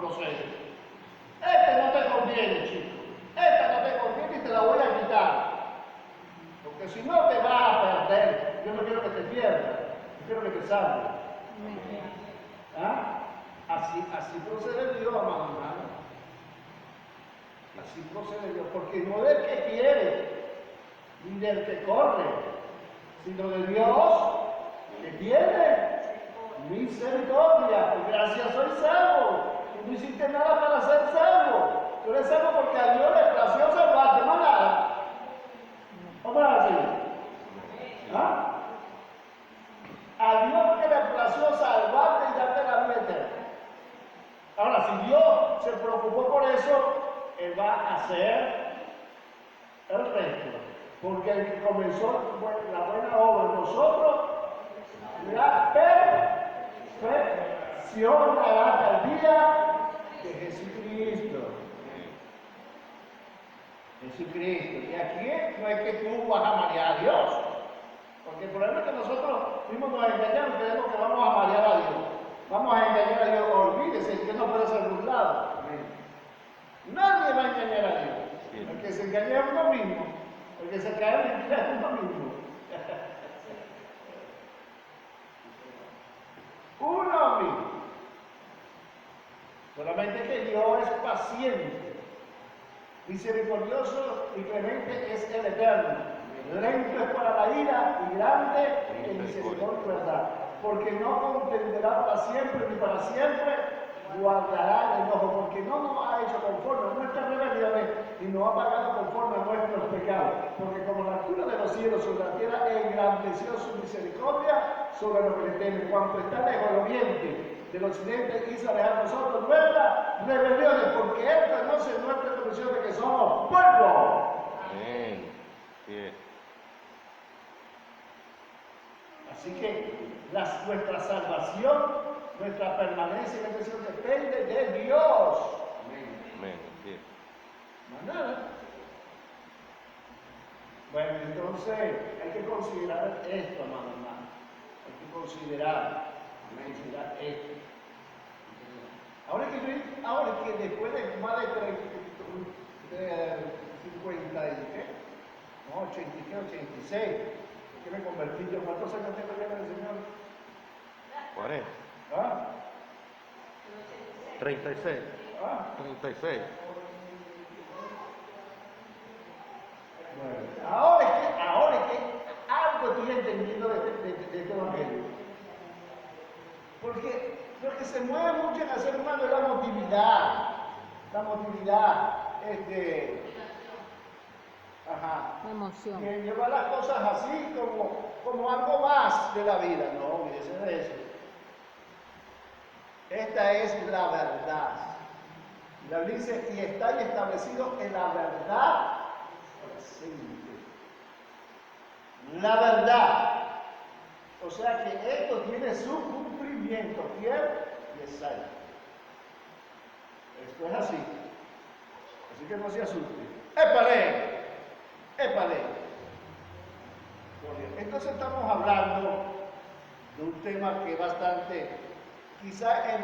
procede. Este no te conviene, chico. Esta no te conviene y te la voy a quitar. Porque si no te vas a perder. Yo no quiero que te pierdas. Yo quiero que te salves. ¿Ah? Así procede Dios, amado hermano. Así procede Dios. Porque no del que quiere, ni del que corre, sino de Dios que tiene misericordia. Por gracia soy salvo. Tú no hiciste nada para ser salvo. Tú eres salvo porque a Dios le plació salvarte, no nada. ¿Cómo es así? ¿Ah? A Dios que le plació salvarte y darte la vida eterna. Ahora, si Dios se preocupó por eso, Él va a hacer el resto. Porque el que comenzó la buena obra en nosotros, la perfeccionará hasta el día de Jesucristo. Jesucristo. Y aquí no es que tú vas a marear a Dios. Porque el problema es que nosotros mismos nos engañamos y creemos que vamos a marear a Dios. Vamos a engañar a Dios. Olvídese que no puede ser burlado. Nadie va a engañar a Dios. El que se engaña es uno mismo. El que se cae en el es uno mismo. Uno mismo. Solamente que Dios es paciente. Misericordioso y clemente es el Eterno. Lento es para la ira y grande en misericordia y verdad. Porque no contenderá para siempre ni para siempre guardará el enojo. Porque no nos ha hecho conforme a nuestras rebeliones y nos ha pagado conforme a nuestros pecados. Porque como la altura de los cielos sobre la tierra engrandeció su misericordia sobre los que le temen. Cuanto está lejos el oriente del occidente hizo alejar nosotros nuestras rebeliones. Porque esto no se nuestra condición de que somos pueblo. Amén. Bien. Así que nuestra salvación, nuestra permanencia en la presión depende de Dios. Amén. Bien. Más nada. Bueno, entonces hay que considerar esto, amado hermano. Hay que considerar esto. Ahora que después de más de 50 y qué, no, 80 y qué, 86, que me convertí yo. ¿Cuántos años tengo ya con el Señor? 40. ¿Ah? 36. ¿Ah? 36. Bueno, ahora es que algo estoy entendiendo de este evangelio. Porque lo que se mueve mucho en el ser humano es la motividad. La motividad, emoción. que lleva las cosas así como algo más de la vida. No, olvídese de eso. Esta es la verdad. La Biblia dice, y está establecido en la verdad presente. La verdad. O sea que esto tiene su cumplimiento fiel y exacto. Esto es así. Así que no se asuste. ¡Épale! ¡Épale! Entonces estamos hablando de un tema que es bastante, quizá el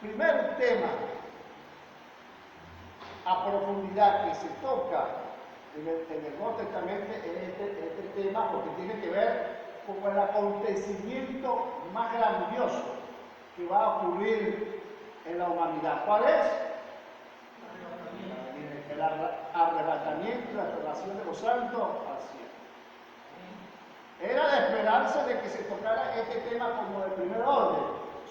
primer tema a profundidad que se toca en el Nuevo Testamento es este tema, porque tiene que ver con el acontecimiento más grandioso que va a ocurrir en la humanidad. ¿Cuál es? El arrebatamiento y la relación de los santos al cielo. Era de esperarse de que se tocara este tema como de primer orden,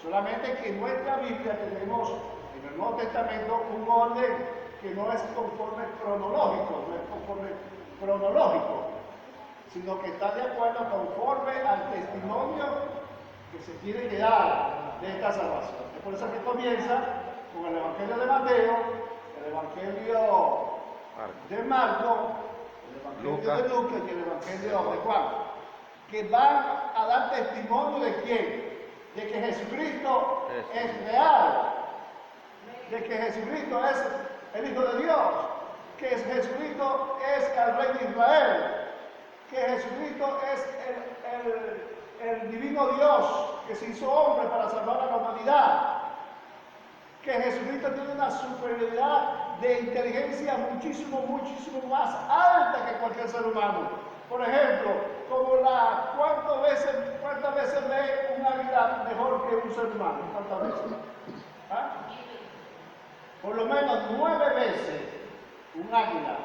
solamente que en nuestra Biblia tenemos en el Nuevo Testamento un orden que no es conforme cronológico, sino que está de acuerdo conforme al testimonio que se tiene que dar de esta salvación. Es por eso que comienza con el Evangelio de Mateo, el Evangelio de Marco, el Evangelio de Lucas y el Evangelio de Juan, que van a dar testimonio de quién, de que Jesucristo es real, de que Jesucristo es el Hijo de Dios, que Jesucristo es el Rey de Israel, que Jesucristo es el divino Dios que se hizo hombre para salvar a la humanidad. que Jesucristo tiene una superioridad de inteligencia muchísimo más alta que cualquier ser humano. Por ejemplo, como ¿cuántas veces ve un águila mejor que un ser humano? ¿Cuántas veces? ¿Ah? Por lo menos 9 veces un águila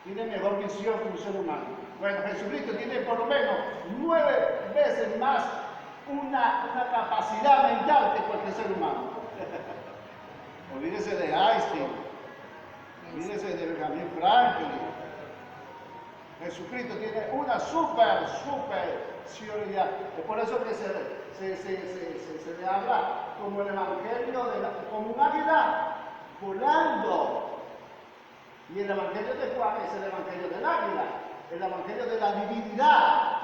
tiene mejor visión que un ser humano. Bueno, Jesucristo tiene por lo menos 9 veces más una capacidad mental que cualquier ser humano. Olvídese de Einstein, olvídese de Benjamin Franklin. Jesucristo tiene una superioridad. Es por eso que se le habla como el evangelio, como un águila volando. Y el evangelio de Juan es el evangelio del águila, el evangelio de la divinidad.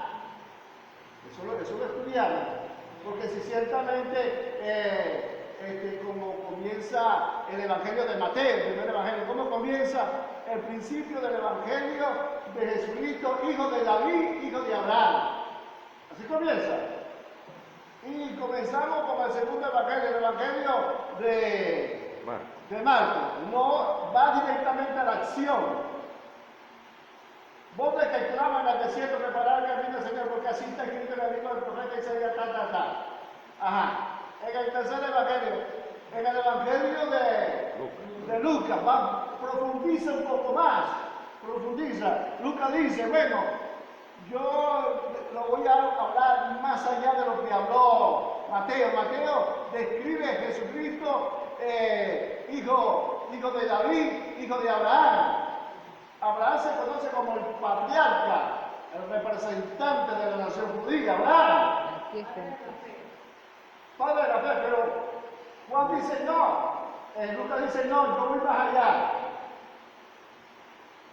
Eso lo estudiamos, porque si ciertamente como comienza el evangelio de Mateo, el primer evangelio, cómo comienza el principio del evangelio de Jesucristo, hijo de David, hijo de Abraham. Así comienza. Y comenzamos con el segundo evangelio, el evangelio de Marcos. No va directamente a la acción. Vos de que clama en el desierto, preparar el camino del Señor, porque así está escrito en el libro del profeta Isaías, Ajá. En el tercer evangelio, en el evangelio de Lucas, profundiza un poco más. Lucas dice, bueno, yo lo voy a hablar más allá de lo que habló Mateo. Mateo describe a Jesucristo, hijo de David, hijo de Abraham. Abraham se conoce como el patriarca, el representante de la nación judía, Abraham. Padre de la fe, pero Juan dice no, Lucas dice no, yo voy más allá.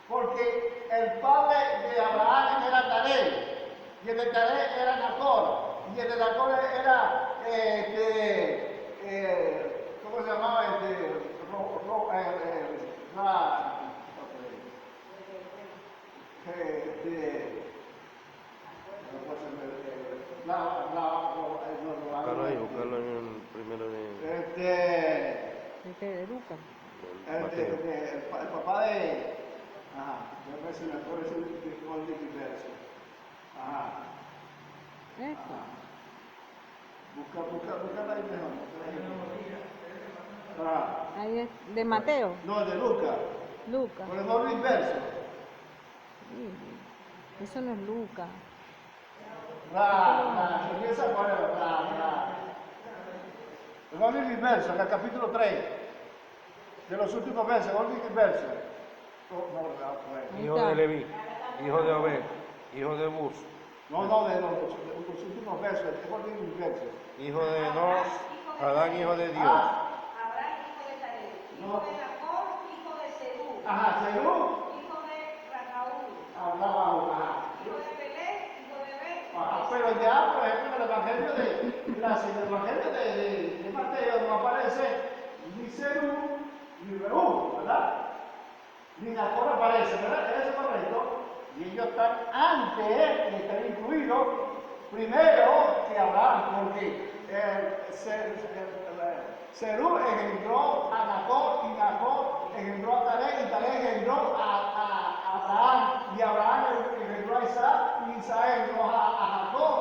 Porque el padre de Abraham era Taré, y el de Taré era Nacor, y el de Nacor era, ¿cómo se llamaba? Buscarlo en el primero de Lucas. El papá de... Ajá, yo me sé mejor ese verso. Ajá. Busca ahí mejor. Ahí es de Mateo. No, de Lucas. Lucas. Por el doble inverso. Eso no es Lucas. Empieza por el doble inverso, en el capítulo 3. De los últimos versos, doble inverso. hijo de Leví, hijo de Obed, hijo de Bus, No, de los últimos versos, el doble inverso. hijo de Enos, Adán, hijo de Dios. Abraham, hijo de Taré, hijo de Nacor, hijo de Serú, Ajá, Serú. hijo de Racaúl, Hablaba, hijo de Pelé, hijo de Bet. pero ya, por ejemplo, en el evangelio de Mateo no aparece ni Serú ni Reú, ¿verdad? Ni Nacor aparece, ¿verdad? ¿Es eso correcto? Y ellos están antes, están incluidos primero que Abraham, porque Serú engendró a Nacor y Nacor engendró a Taré y Taré engendró a Abraham y Abraham engendró a Isaac y Isaac engendró a Jacob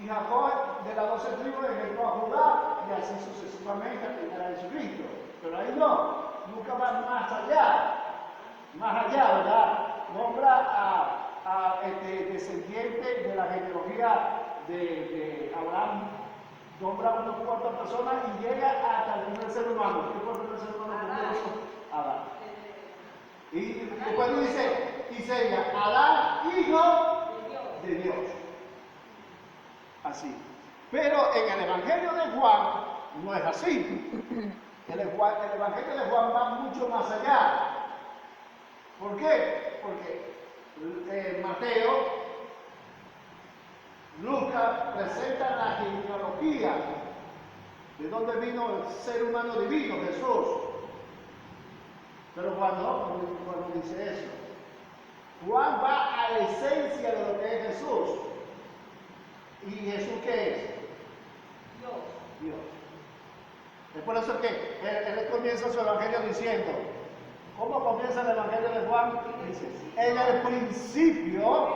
y Jacob de las 12 tribus engendró a Judá y así sucesivamente hasta llegar a Jesucristo. Pero ahí no, nunca va más allá, ¿verdad? Nombra a descendiente de la genealogía de Abraham, nombra unas cuantas personas y llega hasta el primer ser humano. ¿Qué fue el primer ser humano? Adán. Y después dice ella, Adán, hijo de Dios. Así. Pero en el Evangelio de Juan no es así. El Evangelio de Juan va mucho más allá. ¿Por qué? Porque Mateo, Lucas presentan la genealogía de dónde vino el ser humano divino, Jesús. Pero Juan no dice eso. Juan va a la esencia de lo que es Jesús. ¿Y Jesús qué es? Dios. Dios. Es por eso que él comienza su evangelio diciendo, ¿cómo comienza el evangelio de Juan? Dice, en el principio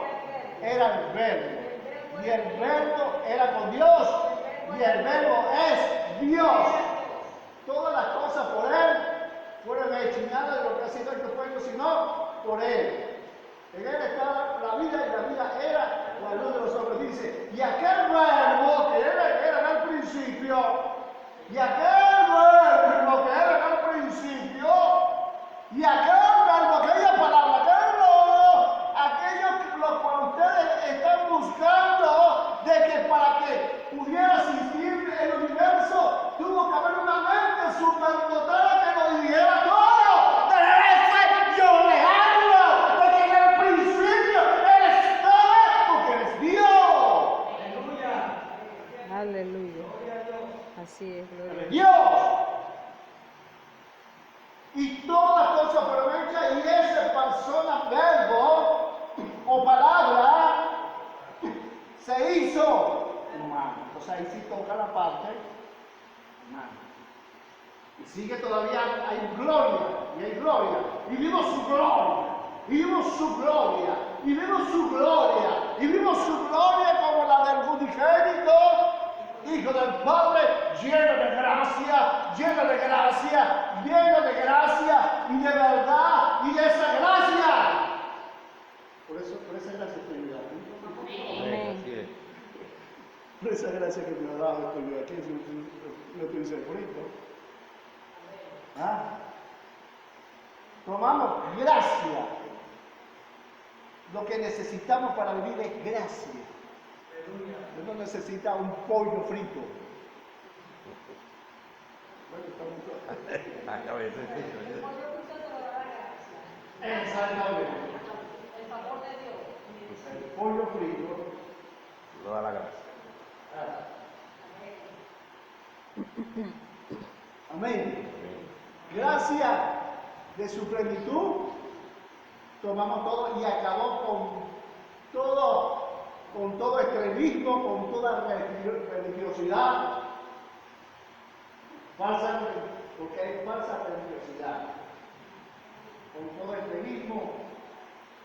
era el verbo, y el verbo era con Dios, y el verbo es Dios. Todas las cosas por él fueron hechas, y nada de lo que ha sido hecho fue hecho sino por él. En él estaba la vida, y la vida era la luz de los hombres. Dice, y aquel verbo que era en el principio, y aquel verbo que era en el principio, y aquel verbo, aquella palabra, aquel verbo, aquello lo cual ustedes están buscando, de que para que pudiera existir el universo, tuvo que haber una mente superdotada que lo dijera todo. De ese yo le hablo, de que en el principio él estaba, porque eres Dios. Aleluya. Así es, gloria a Dios. Dios. Y todas las cosas fueron hechas, y esa persona, verbo o palabra, se hizo humano. Entonces ahí sí toca la parte humana. Y sigue todavía, hay gloria, y hay gloria. Y vimos su gloria, y vimos su gloria, y vimos su gloria, y vimos su gloria como la del unigénito Hijo del Padre, lleno de gracia, lleno de gracia, lleno de gracia y de verdad y de esa gracia. Por esa gracia estoy yo aquí. Amén. Así es. Por esa gracia que me ha dado estoy yo aquí, yo estoy segurito. ¿Ah? Tomamos gracia. Lo que necesitamos para vivir es gracia. Uno necesita un pollo frito. A veces sí. El pollo frito te lo da la gracia. Exactamente. El favor de Dios. El pollo frito. Lo da la gracia. Amén. Gracia de su plenitud. Tomamos todo y acabó con todo extremismo, con toda religiosidad. Falsa, porque hay falsa religiosidad. Con todo extremismo,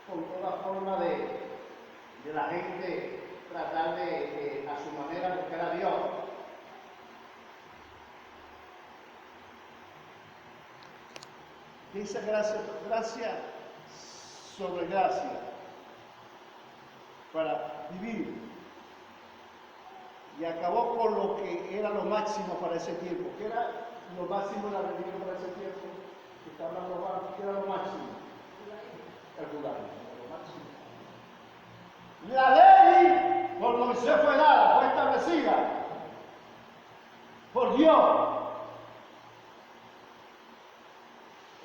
con toda forma de la gente tratar de a su manera buscar a Dios. Dice gracia sobre gracia para vivir. Y acabó con lo que era lo máximo para ese tiempo. ¿Qué era lo máximo de la religión para ese tiempo? Que está hablando Juan, ¿qué era lo máximo? El judaísmo, lo máximo. La ley por Moisés fue dada, fue establecida por Dios.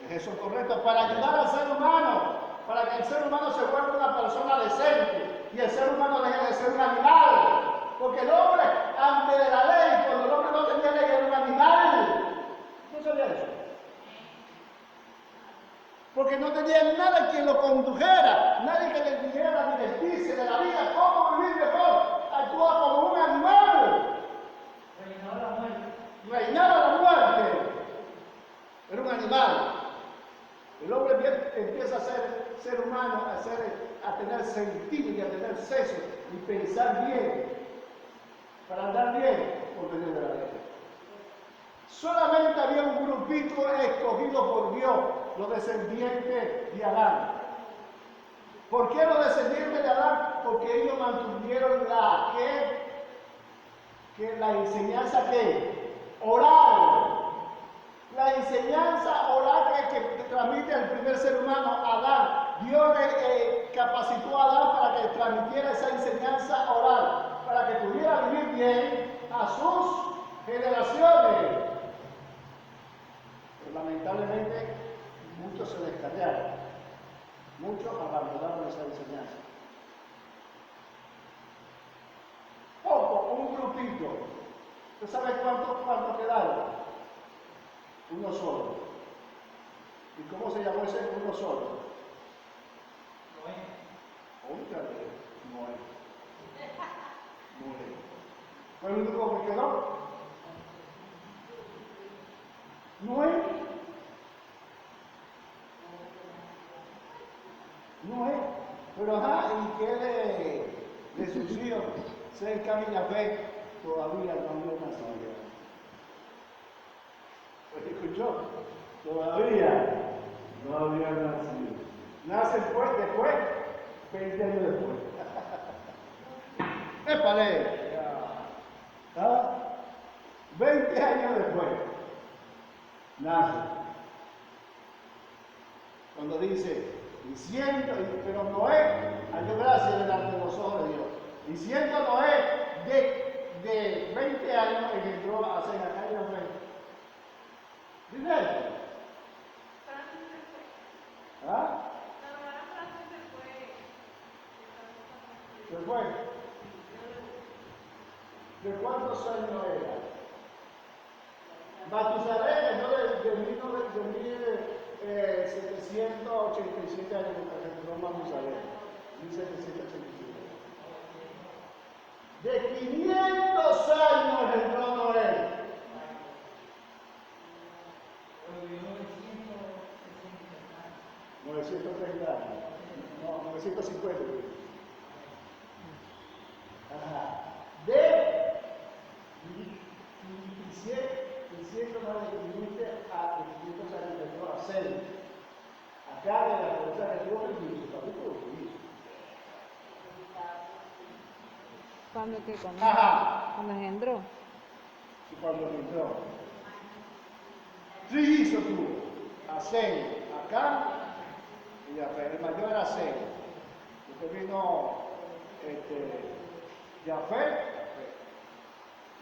¿Es eso correcto? Para ayudar al ser humano, para que el ser humano se vuelva una persona decente y el ser humano deje de ser un animal. Porque el hombre, antes de la ley, cuando el hombre no tenía ley, era un animal. ¿No sabía eso? Porque no tenía nadie quien lo condujera, nadie que le diera la directriz de la vida, cómo vivir mejor. Actuaba como un animal. Reinaba la muerte. Reinaba la muerte. Era un animal. El hombre empieza a ser humano, a tener sentido y a tener seso y pensar bien, para andar bien por medio de la ley. Solamente había un grupito escogido por Dios, los descendientes de Adán. ¿Por qué los descendientes de Adán? Porque ellos mantuvieron la enseñanza oral. La enseñanza oral que transmite el primer ser humano, Adán. Dios capacitó a Adán para que transmitiera esa enseñanza oral, para que pudiera vivir bien a sus generaciones. Pero lamentablemente muchos se descarriaron, muchos abandonaron esa enseñanza. Poco, un grupito. ¿Usted sabe cuántos quedaron? Uno solo. ¿Y cómo se llamó ese uno solo? Noé. Noé. Noé. ¿Fue el único que quedó? Noé. Noé. Pero ajá, ¿y qué le sucedió? Cerca de la fe todavía no había nacido. Pues escuchó, todavía no había nacido. Nace después, 20 años después. ¡Épale! ¿Ah? 20 años después, nace. Cuando dice, diciendo, pero Noé halló gracia delante de los ojos de Dios. Diciendo Noé, de 20 años engendró a Sem, acá y a Jafet. ¿Dice? ¿Ah? ¿Se fue? ¿De cuántos años era? Matusalén, ¿no? De 1787 años, porque entró Matusalén. 1787. De 500 años entró Noé. 930 años. No, 950. Ajá. De 500 años entró a Sem. Acá de la fuerza de Dios y su capítulo hizo. ¿Cuándo qué? Ajá. Cuando engendró. Y cuando entró. Sí hizo tú. A Sem, acá y a Jafet. El mayor era Sem. Después vino Jafet.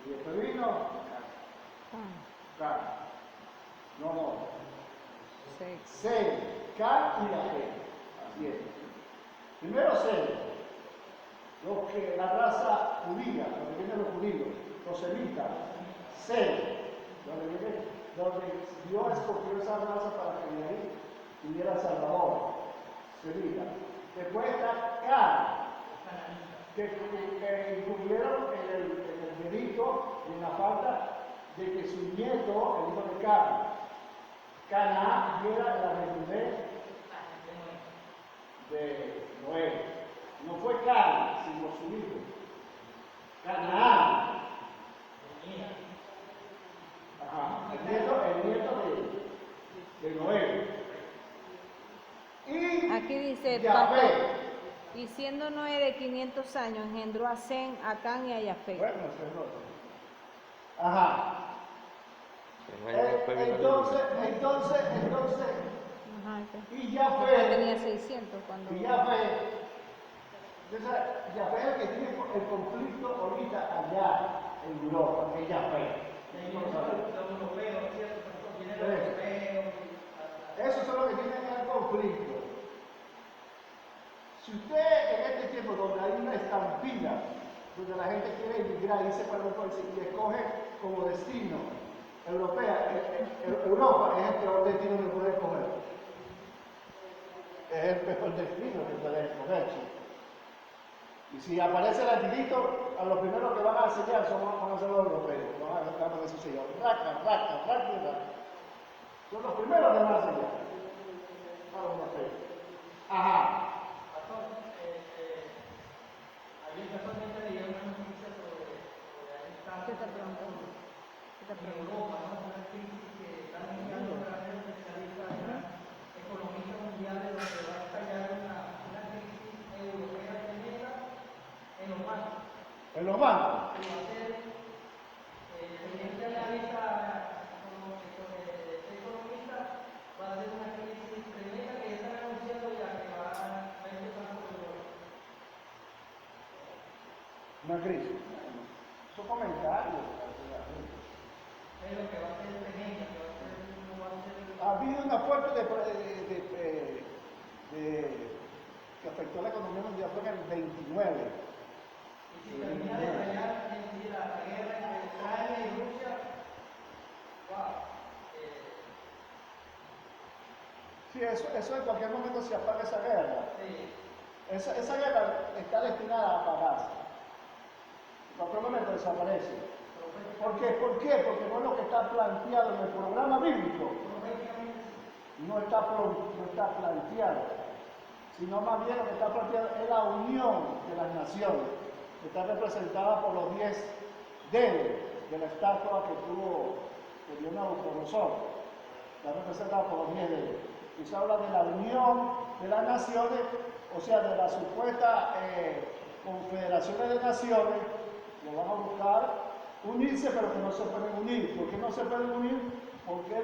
Y después vino Can. No. Sem, Can y Jafet. Así es. Primero Sem. La raza judía, donde vienen los judíos, los semitas, Sem, donde Dios escogió esa raza para que de ahí tuviera Salvador, semita. Después está Can, que incluyeron en el delito y en la falta de que su nieto, el hijo de Can, Canaán, diera la reunión de Noé. No fue Can, sino su hijo. Canaán. Ajá. El nieto de Noé. Y Aquí dice, Jafet. y siendo Noé de 500 años, engendró a Sem, a Can y a Jafet. Bueno, eso es otro. Ajá. Entonces, Ajá, ok. y Yo Jafet. tenía 600 cuando... Y Jafet. Entonces, Jafet es el que tiene el conflicto ahorita allá en Europa, que es Jafet. Esos son los que tienen el conflicto. Si usted en este tiempo donde hay una estampida, donde la gente quiere emigrar, irse para un país y escoge como destino Europa es el peor destino que puede escoger. Es el peor destino que puede escoger. ¿Sí? Y si aparece el angelito, a los primeros que van a sellar van a ser los europeos. Van a decir sello. Raca. Son los primeros que van a sellar. A los europeos. Ajá. Ayer casualmente leí una noticia sobre ¿Qué te preguntó? en Europa, ¿no? Una crisis que están enviando grandes especialistas, economistas mundiales, donde va a estallar una crisis europea tremenda en los bancos. En los bancos. Que va a ser, teniendo en la lista como economista, va a ser una crisis tremenda que ya están anunciando ya que va a empezar por Europa. Una crisis. Son comentarios. Pero que va a ser tremenda, que va a ser, no va a ser... Ha habido una fuerte que afectó la economía mundial fue en el 29. Y si termina de fallar la guerra entre Ucrania y Rusia, wow. Sí, eso en cualquier momento se apaga esa guerra. Sí. Esa guerra está destinada a apagarse. En cualquier momento desaparece. Pero fue ¿Por qué? ¿Por qué? Porque no es lo que está planteado en el programa bíblico. No está planteado, sino más bien lo que está planteado es la unión de las naciones, que está representada por los 10 dedos de la estatua que dio Nabucodonosor. Está representada por los 10 dedos. Y se habla de la unión de las naciones, o sea, de las supuestas confederaciones de naciones, que van a buscar unirse, pero que no se pueden unir. ¿Por qué no se pueden unir? Porque